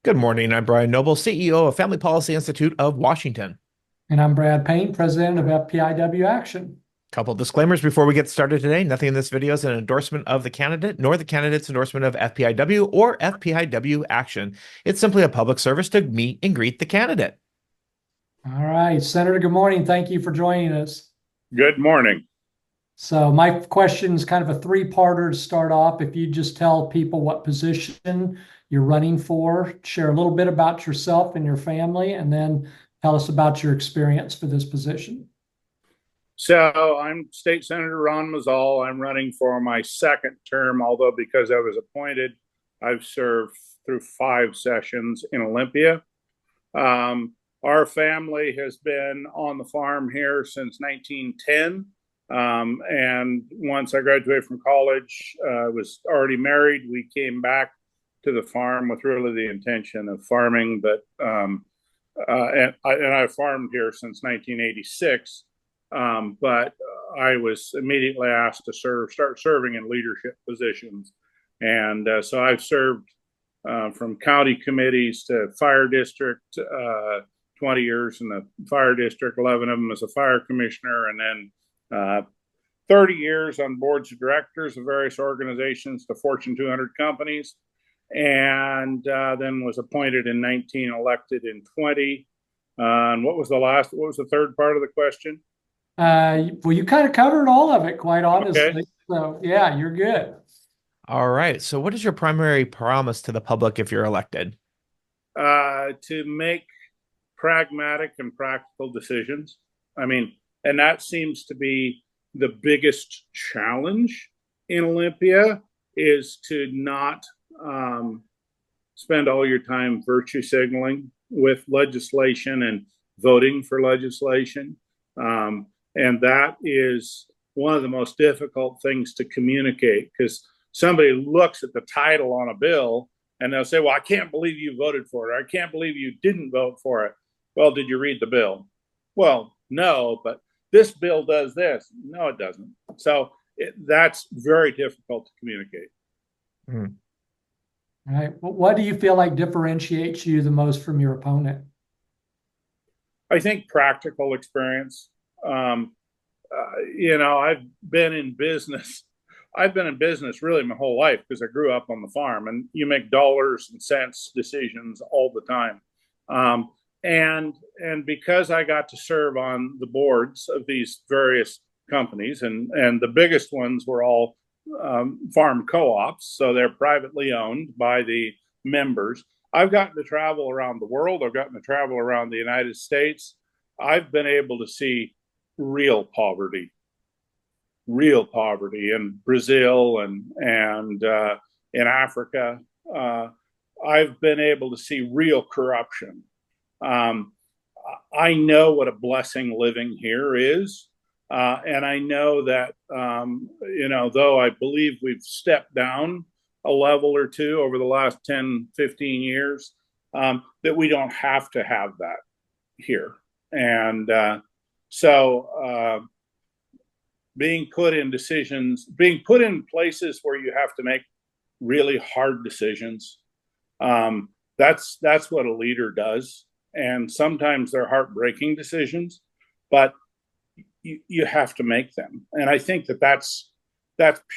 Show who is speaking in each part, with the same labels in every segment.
Speaker 1: Good morning. I'm Brian Noble, CEO of Family Policy Institute of Washington.
Speaker 2: And I'm Brad Payne, president of FPIW Action.
Speaker 1: Couple disclaimers before we get started today. Nothing in this video is an endorsement of the candidate, nor the candidate's endorsement of FPIW or FPIW Action. It's simply a public service to meet and greet the candidate.
Speaker 2: All right, Senator, good morning. Thank you for joining us.
Speaker 3: Good morning.
Speaker 2: So my question is kind of a three-parter to start off. If you just tell people what position you're running for, share a little bit about yourself and your family, and then tell us about your experience for this position.
Speaker 3: So I'm State Senator Ron Muzzall. I'm running for my second term, although because I was appointed, I've served through 5 sessions in Olympia. Our family has been on the farm here since 1910. And once I graduated from college, I was already married. We came back to the farm with really the intention of farming, but and I farmed here since 1986. But I was immediately asked to start serving in leadership positions. And so I've served from county committees to fire district, 20 years in the fire district, 11 of them as a fire commissioner, and then 30 years on boards of directors of various organizations to Fortune 200 companies. And then was appointed in 19, elected in 20. And what was the third part of the question?
Speaker 2: Well, you kind of covered all of it, quite honestly.
Speaker 3: Okay.
Speaker 2: So yeah, you're good.
Speaker 1: All right. So what is your primary promise to the public if you're elected?
Speaker 3: To make pragmatic and practical decisions. I mean, and that seems to be the biggest challenge in Olympia, is to not spend all your time virtue signaling with legislation and voting for legislation. And that is one of the most difficult things to communicate, because somebody looks at the title on a bill and they'll say, well, I can't believe you voted for it. Or I can't believe you didn't vote for it. Well, did you read the bill? Well, no, but this bill does this. No, it doesn't. So that's very difficult to communicate.
Speaker 1: Hmm.
Speaker 2: All right. Well, what do you feel like differentiates you the most from your opponent?
Speaker 3: I think practical experience. I've been in business. I've been in business really my whole life because I grew up on the farm, and you make dollars and cents decisions all the time. And because I got to serve on the boards of these various companies, and the biggest ones were all farm co-ops, so they're privately owned by the members. I've gotten to travel around the world. I've gotten to travel around the United States. I've been able to see real poverty in Brazil and in Africa. I've been able to see real corruption. I know what a blessing living here is. And I know that, though I believe we've stepped down a level or two over the last 10, 15 years, that we don't have to have that here. And so being put in places where you have to make really hard decisions, that's what a leader does. And sometimes they're heartbreaking decisions, but you have to make them. And I think that's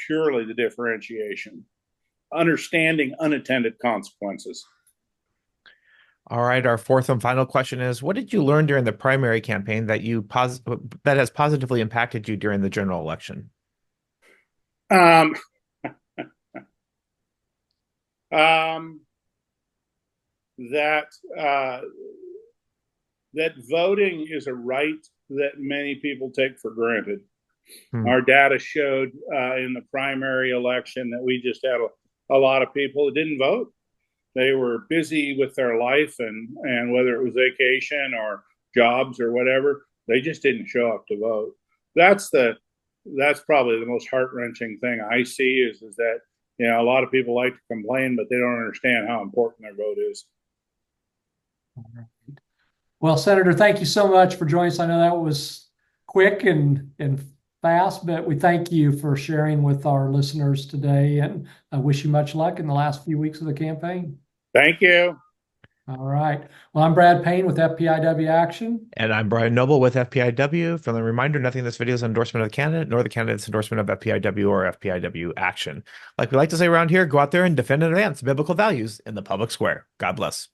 Speaker 3: purely the differentiation, understanding unintended consequences.
Speaker 1: All right. Our fourth and final question is, what did you learn during the primary campaign that that has positively impacted you during the general election?
Speaker 3: Um, um, that that voting is a right that many people take for granted. Our data showed in the primary election that we just had a lot of people that didn't vote. They were busy with their life, and whether it was vacation or jobs or whatever, they just didn't show up to vote. That's probably the most heart-wrenching thing I see is that, a lot of people like to complain, but they don't understand how important their vote is.
Speaker 2: Well, Senator, thank you so much for joining us. I know that was quick and fast, but we thank you for sharing with our listeners today, and I wish you much luck in the last few weeks of the campaign.
Speaker 3: Thank you.
Speaker 2: All right. Well, I'm Brad Payne with FPIW Action.
Speaker 1: And I'm Brian Noble with FPIW. From the reminder, nothing in this video is an endorsement of the candidate, nor the candidate's endorsement of FPIW or FPIW action. Like we like to say around here, go out there and defend and advance biblical values in the public square. God bless.